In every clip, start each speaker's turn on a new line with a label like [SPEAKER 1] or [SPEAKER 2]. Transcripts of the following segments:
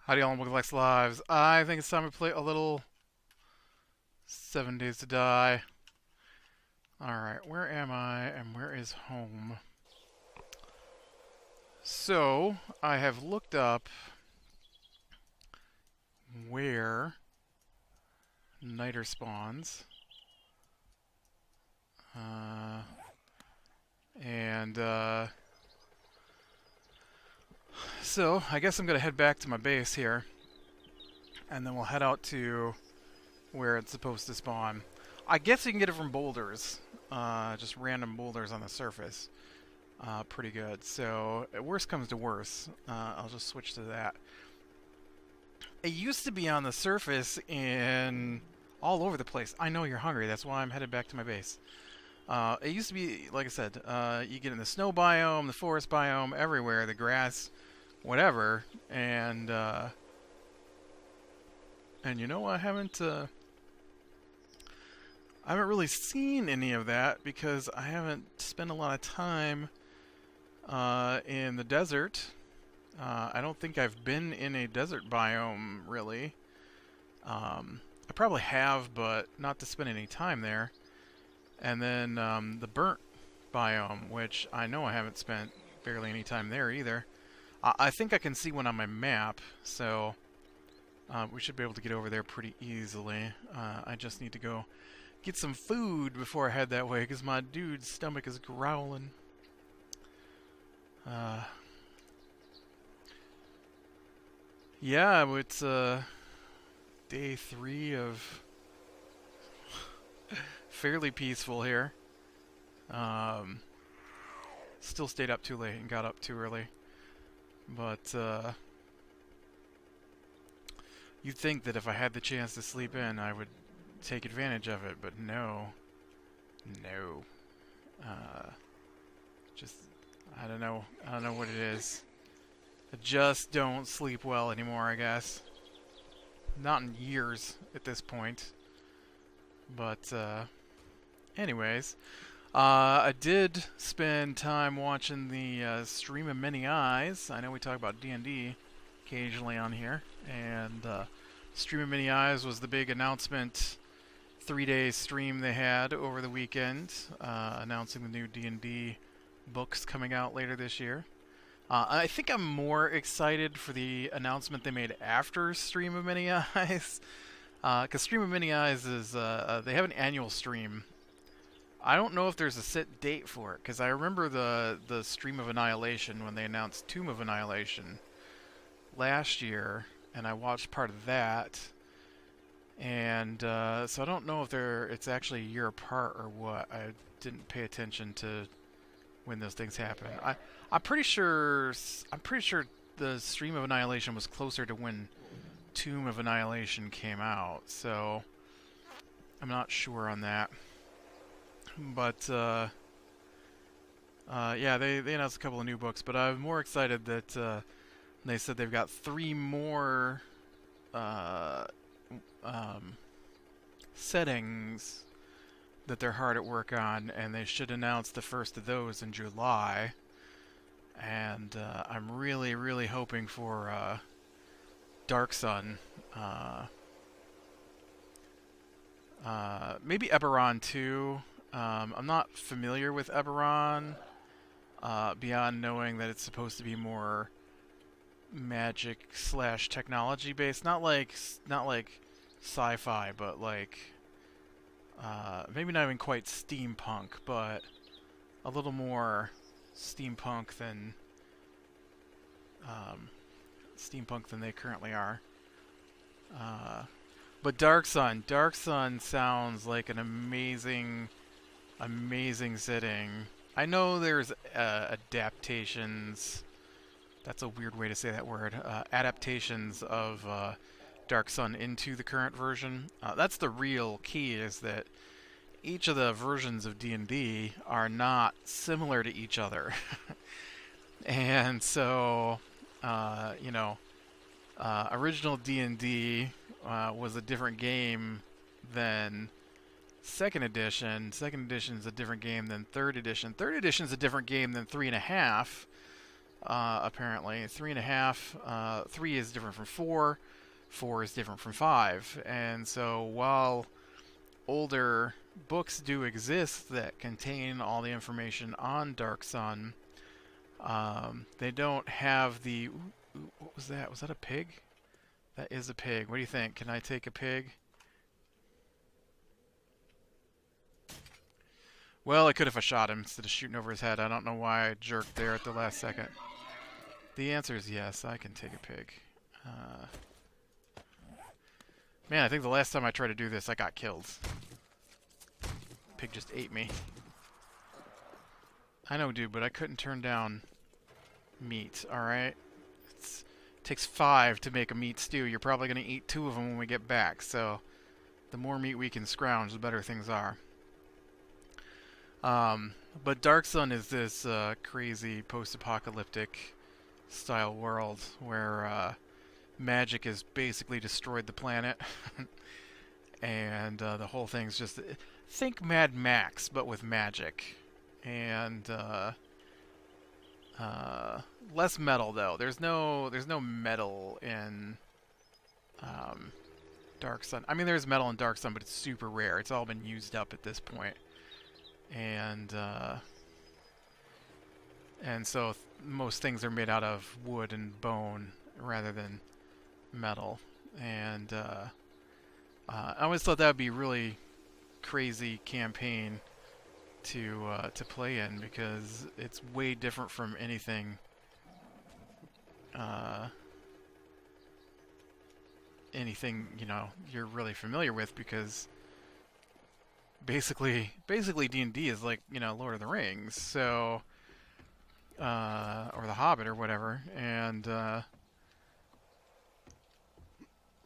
[SPEAKER 1] How do y'all look like lives? I think it's time to play a little 7 Days to Die. Alright, where am I and where is home? So, I have looked up where Nitre spawns. Uh, and so, I guess I'm going to head back to my base here. And then we'll head out to where it's supposed to spawn. I guess you can get it from boulders. Just random boulders on the surface. Pretty good. So, worst comes to worst, I'll just switch to that. It used to be on the surface in all over the place. I know you're hungry. That's why I'm headed back to my base. It used to be, like I said, you get in the snow biome, the forest biome, everywhere, the grass, whatever, and you know, I haven't really seen any of that because I haven't spent a lot of time in the desert. I don't think I've been in a desert biome, really. I probably have, but not to spend any time there. And then the burnt biome, which I know I haven't spent barely any time there either. I think I can see one on my map, so we should be able to get over there pretty easily. I just need to go get some food before I head that way, because my dude's stomach is growling. Yeah, it's day 3 of fairly peaceful here. Still stayed up too late and got up too early. But you'd think that if I had the chance to sleep in, I would take advantage of it, but no. No. Just, I don't know what it is. I just don't sleep well anymore, I guess. Not in years at this point. But, anyways. I did spend time watching the stream of Many Eyes. I know we talk about D&D occasionally on here. And stream of Many Eyes was the big announcement 3-day stream they had over the weekend, announcing the new D&D books coming out later this year. I think I'm more excited for the announcement they made after Stream of Many Eyes. Because Stream of Many Eyes is, they have an annual stream. I don't know if there's a set date for it, because I remember the Stream of Annihilation when they announced Tomb of Annihilation last year, and I watched part of that. And so I don't know if it's actually a year apart or what. I didn't pay attention to when those things happen. I'm pretty sure the Stream of Annihilation was closer to when Tomb of Annihilation came out, so I'm not sure on that. But yeah, they announced a couple of new books, but I'm more excited that they said they've got 3 more settings that they're hard at work on, and they should announce the first of those in July. And I'm really, really hoping for Dark Sun. Maybe Eberron too. I'm not familiar with Eberron beyond knowing that it's supposed to be more magic / technology based. Not like sci-fi, but like maybe not even quite steampunk, but a little more steampunk than they currently are. But Dark Sun sounds like an amazing setting. I know there's adaptations. That's a weird way to say that word. Adaptations of Dark Sun into the current version. That's the real key, is that each of the versions of D&D are not similar to each other. And so, you know, original D&D was a different game than Second Edition. Second Edition is a different game than Third Edition. Third Edition is a different game than 3.5. apparently. 3.5. 3 is different from 4. 4 is different from 5. And so while older books do exist that contain all the information on Dark Sun, they don't have the... Ooh, what was that? Was that a pig? That is a pig. What do you think? Can I take a pig? Well, I could if I shot him instead of shooting over his head. I don't know why I jerked there at the last second. The answer is yes, I can take a pig. Man, I think the last time I tried to do this, I got killed. Pig just ate me. I know, dude, but I couldn't turn down meat, alright? It takes 5 to make a meat stew. You're probably going to eat 2 of them when we get back, so the more meat we can scrounge, the better things are. But Dark Sun is this crazy post-apocalyptic style world where magic has basically destroyed the planet. And the whole thing's just... Think Mad Max, but with magic. And less metal, though. There's no metal in Dark Sun. I mean, there's metal in Dark Sun, but it's super rare. It's all been used up at this point. And so most things are made out of wood and bone rather than metal. And I always thought that would be a really crazy campaign to play in, because it's way different from anything you know you're really familiar with, because basically D&D is like, you know, Lord of the Rings, so or The Hobbit or whatever, and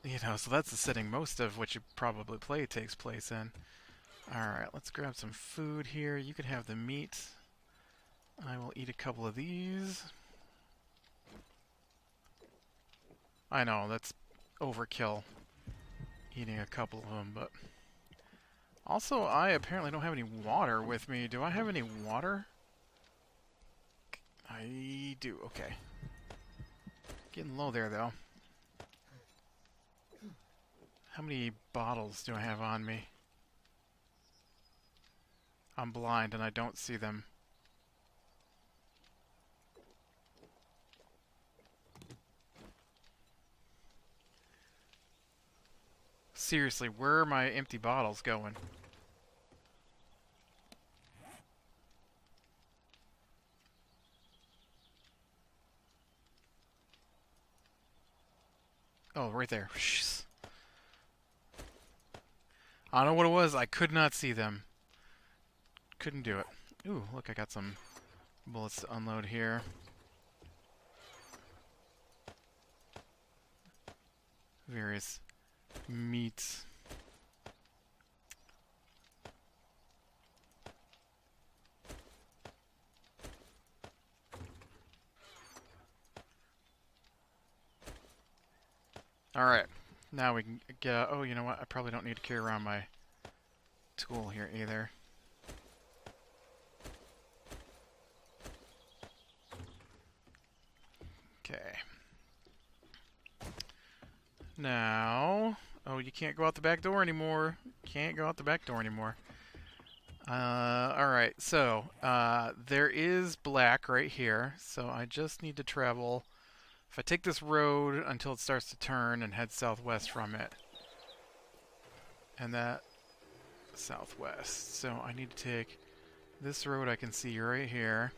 [SPEAKER 1] you know, so that's the setting most of what you probably play takes place in. Alright, let's grab some food here. You can have the meat. I will eat a couple of these. I know, that's overkill, eating a couple of them, but... Also, I apparently don't have any water with me. Do I have any water? I do, okay. Getting low there, though. How many bottles do I have on me? I'm blind and I don't see them. Seriously, where are my empty bottles going? Oh, right there. I don't know what it was. I could not see them. Couldn't do it. Ooh, look, I got some bullets to unload here. Various meats. Alright, now we can get... Oh, you know what? I probably don't need to carry around my tool here either. Okay. Now... Oh, you can't go out the back door anymore. Can't go out the back door anymore. Alright, so there is black right here, so I just need to travel... If I take this road until it starts to turn and head southwest from it, and that southwest, so I need to take this road I can see right here.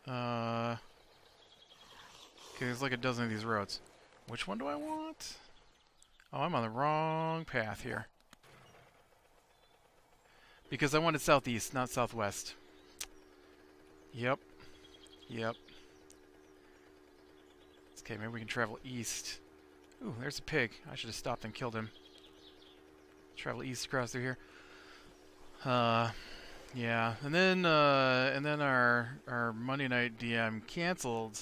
[SPEAKER 1] Okay, there's like a dozen of these roads. Which one do I want? Oh, I'm on the wrong path here. Because I wanted southeast, not southwest. Yep. Yep. Okay, maybe we can travel east. Ooh, there's a pig. I should have stopped and killed him. Travel east across through here. Yeah. And then our Monday night DM canceled.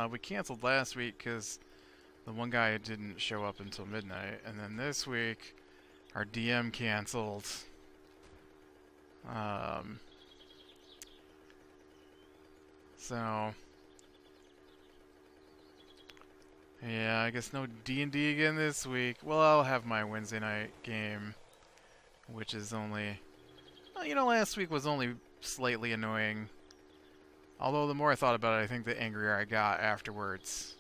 [SPEAKER 1] We canceled last week because The one guy didn't show up until midnight, and then this week, our DM canceled. So yeah, I guess no D&D again this week. Well, I'll have my Wednesday night game, which is only, well, you know, last week was only slightly annoying. Although the more I thought about it, I think the angrier I got afterwards.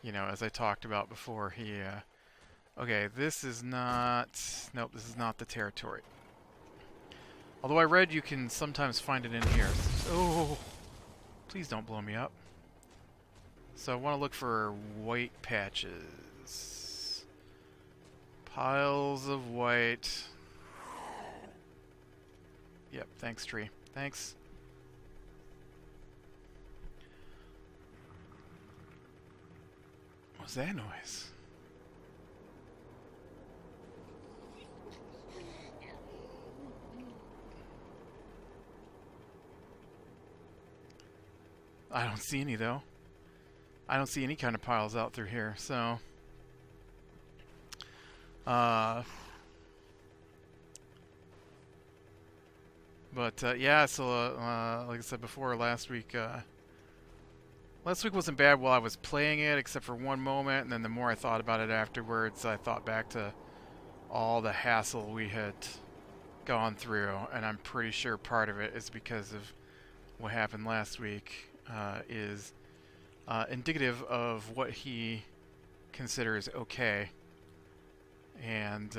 [SPEAKER 1] You know, as I talked about before, okay, this is not... Nope, this is not the territory. Although I read you can sometimes find it in here. Oh, please don't blow me up. So I want to look for white patches. Piles of white. Yep, thanks, tree. Thanks. What was that noise? I don't see any, though. I don't see any kind of piles out through here, so... yeah, so, like I said before, last week wasn't bad while I was playing it, except for one moment, and then the more I thought about it afterwards, I thought back to all the hassle we had gone through, and I'm pretty sure part of it is because of what happened last week. Is indicative of what he considers okay. And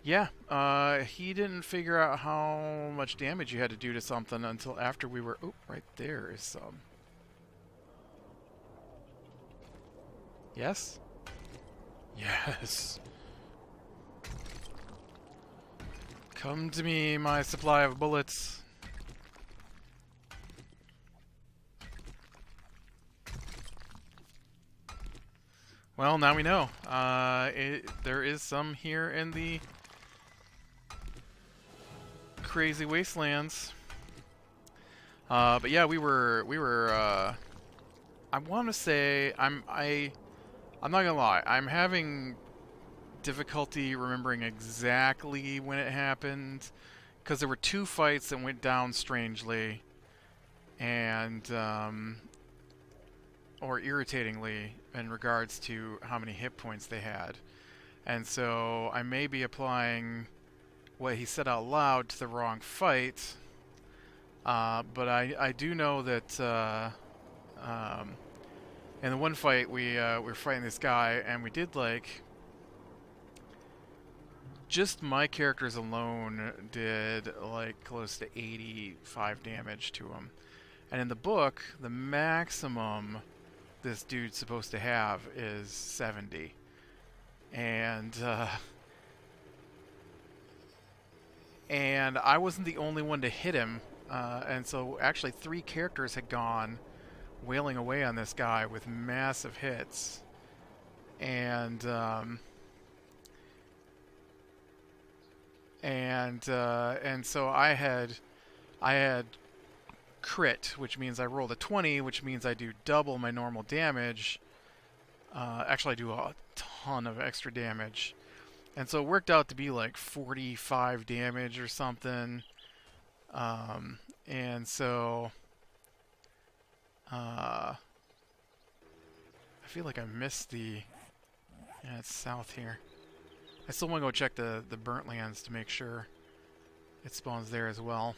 [SPEAKER 1] yeah, he didn't figure out how much damage you had to do to something until after we were... Oh, right there is some. Yes? Yes. Come to me, my supply of bullets. Well, now we know. There is some here in the crazy wastelands. But yeah, we were. I want to say I'm not gonna lie. I'm having difficulty remembering exactly when it happened, because there were two fights that went down strangely, and or irritatingly in regards to how many hit points they had. And so I may be applying what he said out loud to the wrong fight, but I do know that in the one fight we were fighting this guy, and we did like... Just my characters alone did like close to 85 damage to him. And in the book, the maximum this dude's supposed to have is 70. And I wasn't the only one to hit him. And so actually 3 characters had gone wailing away on this guy with massive hits. And so I had crit, which means I rolled a 20, which means I do double my normal damage. Actually, I do a ton of extra damage. And so it worked out to be like 45 damage or something. And so... I feel like I missed the... Yeah, it's south here. I still want to go check the burnt lands to make sure it spawns there as well.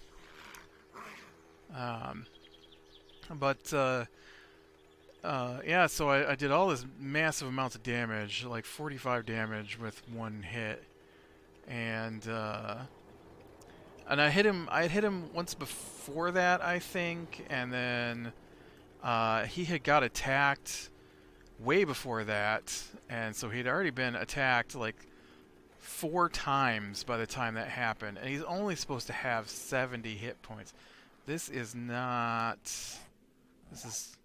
[SPEAKER 1] Yeah, so I did all this massive amounts of damage, like 45 damage with one hit, and I hit him. I had hit him once before that, I think, and then he had got attacked way before that, and so he'd already been attacked like 4 times by the time that happened, and he's only supposed to have 70 hit points. This is not... This is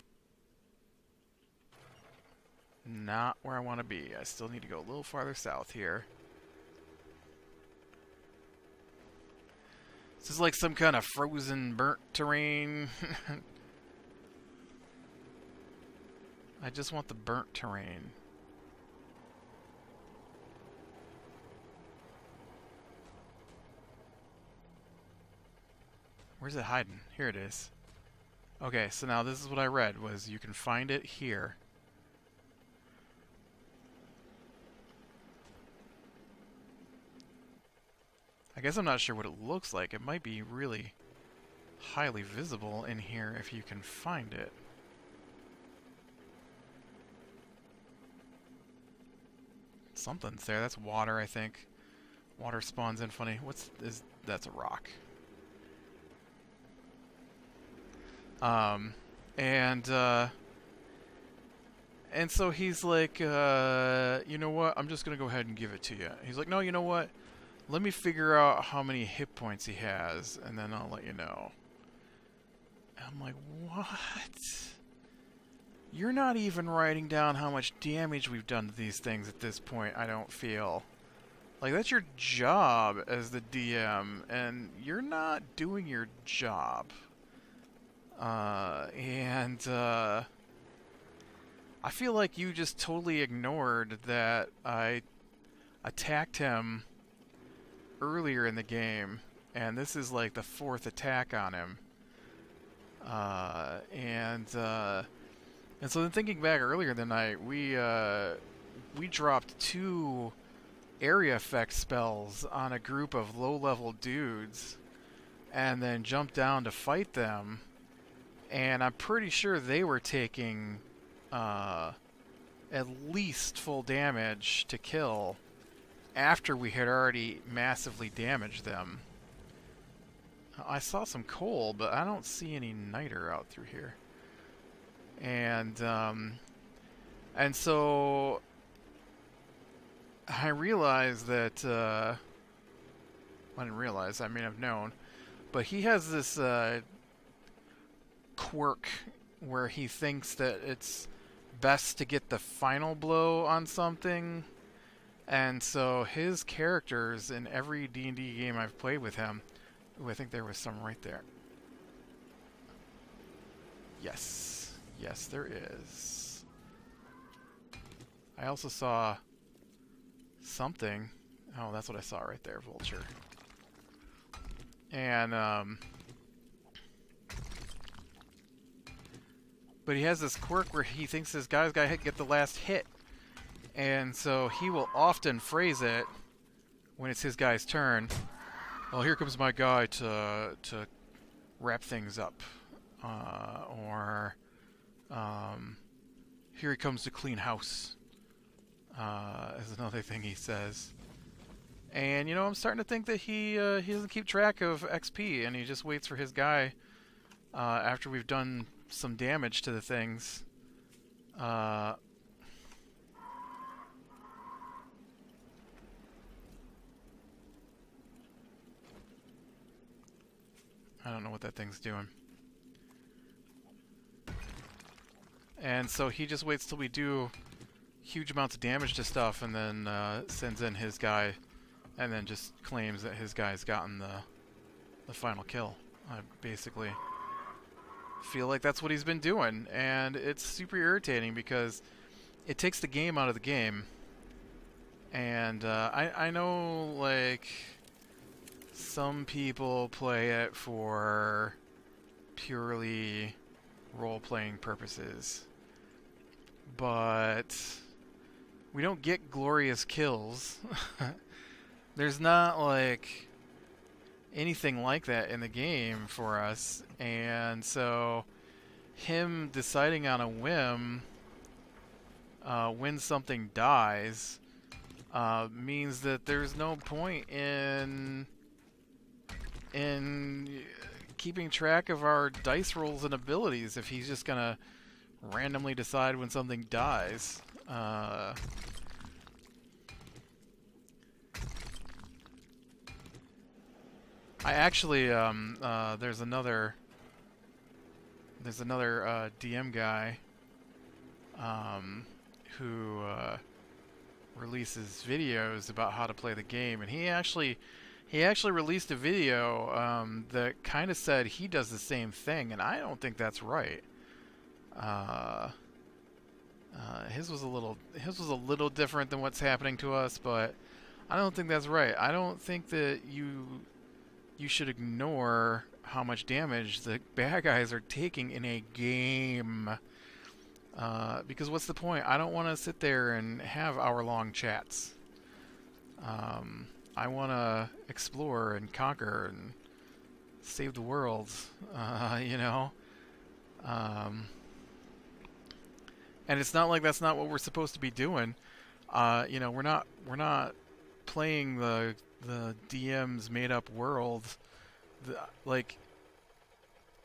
[SPEAKER 1] not where I want to be. I still need to go a little farther south here. This is like some kind of frozen, burnt terrain. I just want the burnt terrain. Where's it hiding? Here it is. Okay, so now this is what I read, was you can find it here. I guess I'm not sure what it looks like. It might be really highly visible in here if you can find it. Something's there. That's water, I think. Water spawns in funny. That's a rock. And so he's like, you know what? I'm just gonna go ahead and give it to you. He's like, no, you know what? Let me figure out how many hit points he has, and then I'll let you know. I'm like, what? You're not even writing down how much damage we've done to these things at this point, I don't feel. Like, that's your job as the DM, and you're not doing your job. I feel like you just totally ignored that I attacked him earlier in the game, and this is like the 4th attack on him. And so then thinking back earlier in the night, we dropped 2 area effect spells on a group of low-level dudes, and then jumped down to fight them. And I'm pretty sure they were taking at least full damage to kill after we had already massively damaged them. I saw some coal, but I don't see any niter out through here. And so I realized that I didn't realize, I mean I've known, but he has this quirk where he thinks that it's best to get the final blow on something, and so his characters in every D&D game I've played with him, ooh, I think there was some right there. Yes, yes there is. I also saw something. Oh, that's what I saw right there, vulture. And but he has this quirk where he thinks this guy's got to get the last hit. And so he will often phrase it when it's his guy's turn. Well, here comes my guy to wrap things up. Here he comes to clean house. Is another thing he says. And, you know, I'm starting to think that he doesn't keep track of XP, and he just waits for his guy after we've done some damage to the things. I don't know what that thing's doing. And so he just waits till we do huge amounts of damage to stuff, and then sends in his guy, and then just claims that his guy's gotten the final kill. I basically feel like that's what he's been doing, and it's super irritating because it takes the game out of the game. And I know, like, some people play it for purely role-playing purposes, but we don't get glorious kills. There's not, like, anything like that in the game for us, and so him deciding on a whim when something dies means that there's no point in keeping track of our dice rolls and abilities if he's just gonna randomly decide when something dies. I actually there's another DM guy who releases videos about how to play the game, and he He actually released a video that kind of said he does the same thing, and I don't think that's right. Uh, his was a little different than what's happening to us, but I don't think that's right. I don't think that you should ignore how much damage the bad guys are taking in a game. Because what's the point? I don't want to sit there and have hour-long chats. I want to explore and conquer and save the world, you know? And it's not like that's not what we're supposed to be doing. You know, we're not playing the DM's made-up world. Like,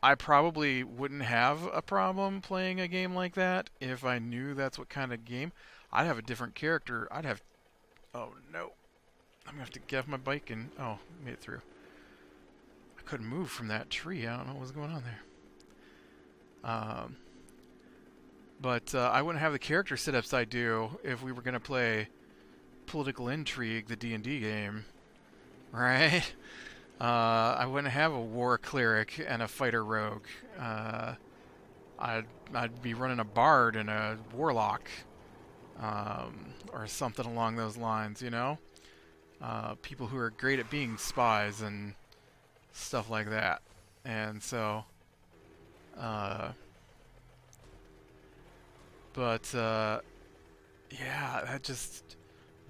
[SPEAKER 1] I probably wouldn't have a problem playing a game like that if I knew that's what kind of game. I'd have a different character. I'd have... Oh, no. I'm going to have to get off my bike and... Oh, made it through. I couldn't move from that tree. I don't know what was going on there. But I wouldn't have the character sit-ups I do if we were going to play Political Intrigue, the D&D game. Right? I wouldn't have a war cleric and a fighter rogue. I'd be running a bard and a warlock, or something along those lines, you know? People who are great at being spies and stuff like that. And so, yeah, that just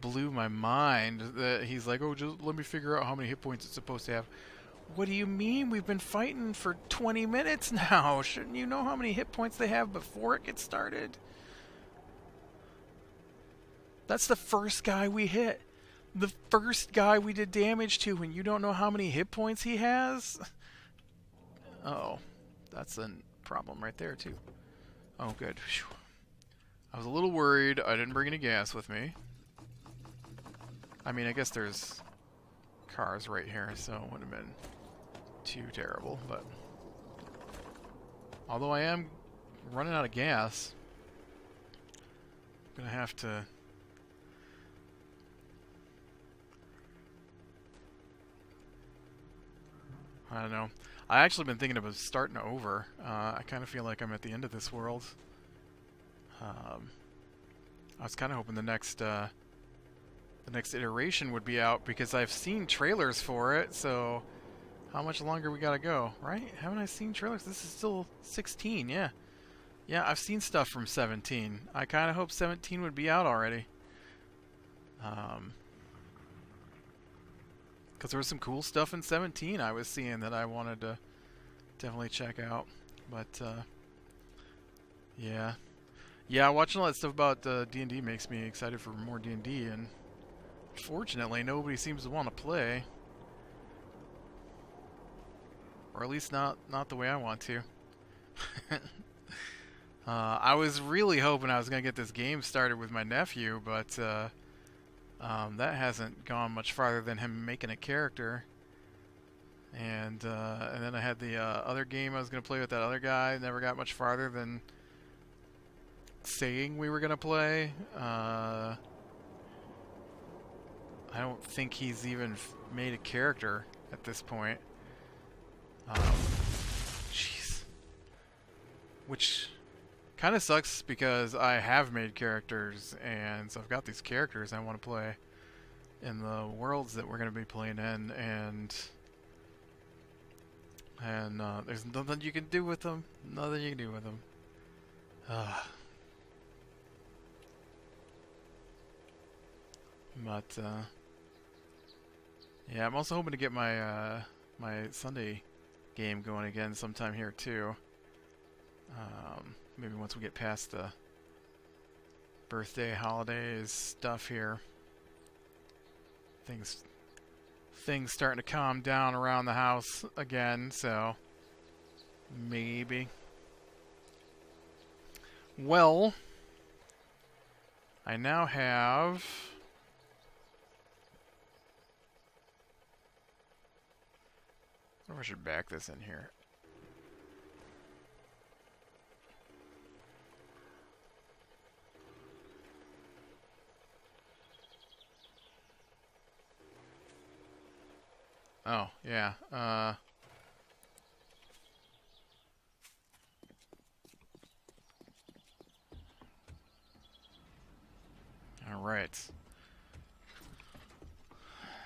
[SPEAKER 1] blew my mind that he's like, oh, just let me figure out how many hit points it's supposed to have. What do you mean? We've been fighting for 20 minutes now. Shouldn't you know how many hit points they have before it gets started? That's the first guy we hit. The first guy we did damage to, and you don't know how many hit points he has? Oh, that's a problem right there, too. Oh, good. Whew. I was a little worried. I didn't bring any gas with me. I mean, I guess there's cars right here, so it wouldn't have been too terrible, but... Although I am running out of gas, I'm gonna have to... I don't know. I actually been thinking about starting over. I kind of feel like I'm at the end of this world. I was kind of hoping the next iteration would be out because I've seen trailers for it. So how much longer we gotta go, right? Haven't I seen trailers? This is still 16, yeah. Yeah, I've seen stuff from 17. I kind of hope 17 would be out already. Because there was some cool stuff in 17 I was seeing that I wanted to definitely check out. But, yeah. Yeah, watching all that stuff about D&D makes me excited for more D&D, and fortunately nobody seems to want to play. Or at least not the way I want to. I was really hoping I was going to get this game started with my nephew, but that hasn't gone much farther than him making a character. And then I had the other game I was going to play with that other guy. Never got much farther than saying we were going to play. I don't think he's even made a character at this point. Jeez. Which kind of sucks because I have made characters, and so I've got these characters I want to play in the worlds that we're going to be playing in, and there's nothing you can do with them. Nothing you can do with them. But yeah, I'm also hoping to get my my Sunday game going again sometime here too. Maybe once we get past the birthday holidays stuff here. Things starting to calm down around the house again, so maybe. Well, I now have I wonder if I should back this in here. Oh, yeah. Alright.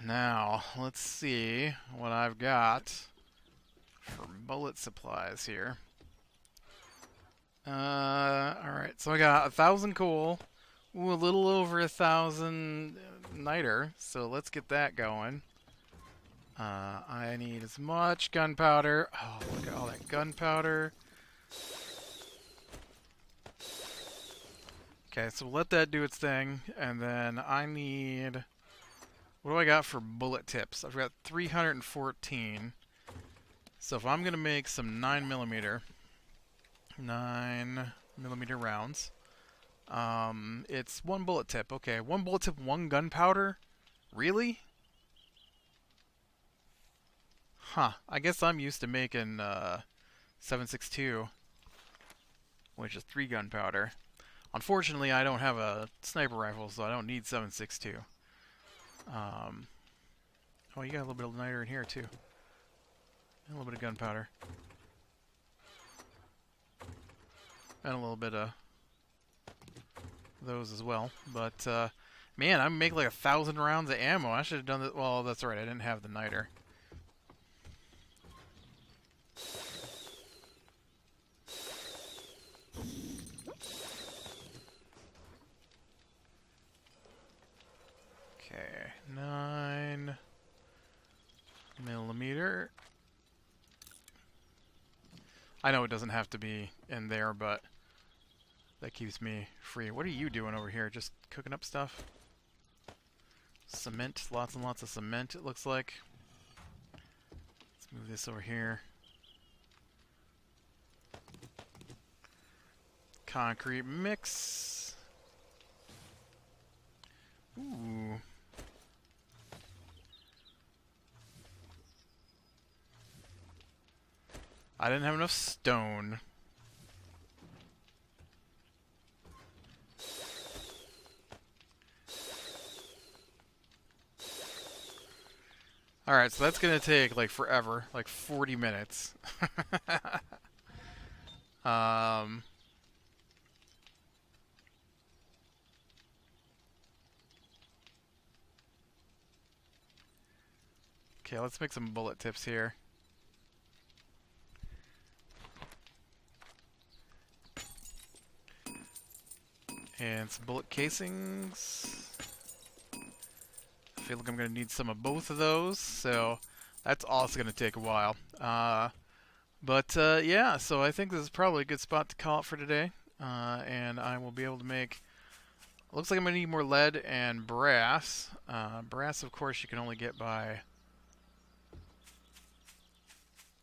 [SPEAKER 1] Now, let's see what I've got for bullet supplies here. Alright, so I got 1,000 coal. Ooh, a little over 1,000 niter, so let's get that going. I need as much gunpowder. Oh, look at all that gunpowder. Okay, so let that do its thing, and then I need... What do I got for bullet tips? I've got 314. So if I'm going to make some 9mm rounds, it's one bullet tip. Okay, one bullet tip, one gunpowder? Really? Huh. I guess I'm used to making 7.62, which is 3 gunpowder. Unfortunately, I don't have a sniper rifle, so I don't need 7.62. Oh, you got a little bit of niter in here, too. And a little bit of gunpowder. And a little bit of those as well. But, man, I make like 1,000 rounds of ammo. I should have done that. Well, that's right. I didn't have the niter. Okay, 9mm. I know it doesn't have to be in there, but that keeps me free. What are you doing over here? Just cooking up stuff? Cement. Lots and lots of cement, it looks like. Let's move this over here. Concrete mix. Ooh. I didn't have enough stone. Alright, so that's gonna take like forever, like 40 minutes. Okay, let's make some bullet tips here. And some bullet casings. I feel like I'm going to need some of both of those, so that's also going to take a while. Yeah, so I think this is probably a good spot to call it for today. And I will be able to make... Looks like I'm going to need more lead and brass. Brass, of course, you can only get by...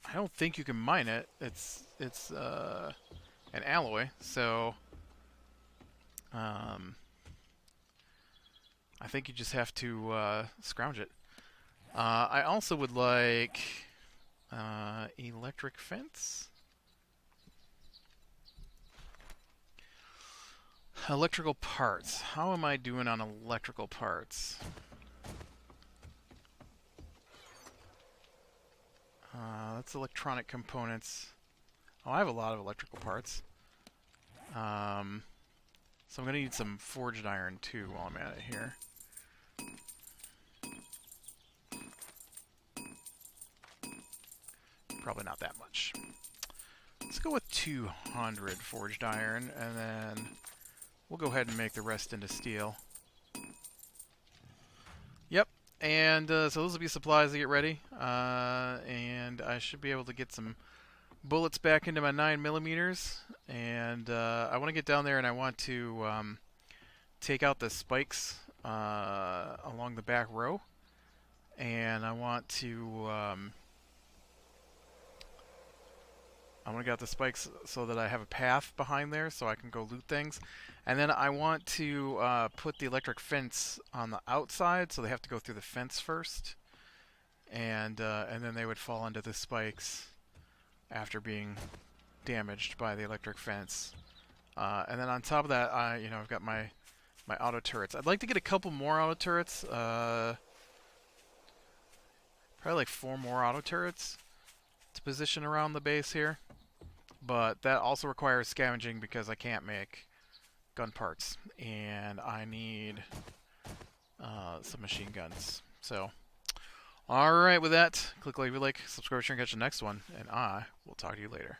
[SPEAKER 1] I don't think you can mine it. It's an alloy, so... I think you just have to scrounge it. I also would like electric fence. Electrical parts. How am I doing on electrical parts? That's electronic components. Oh, I have a lot of electrical parts. So I'm going to need some forged iron too while I'm at it here. Probably not that much. Let's go with 200 forged iron, and then we'll go ahead and make the rest into steel. Yep, and so those will be supplies to get ready. And I should be able to get some bullets back into my 9mm. And I want to get down there and I want to take out the spikes along the back row. And I want to get out the spikes so that I have a path behind there so I can go loot things. And then I want to put the electric fence on the outside, so they have to go through the fence first. And then they would fall into the spikes after being damaged by the electric fence. And then on top of that, I've got my auto turrets. I'd like to get a couple more auto turrets. Probably like 4 more auto turrets to position around the base here. But that also requires scavenging because I can't make gun parts. And I need some machine guns. So, alright, with that, click like, subscribe, share, and catch the next one. And I will talk to you later.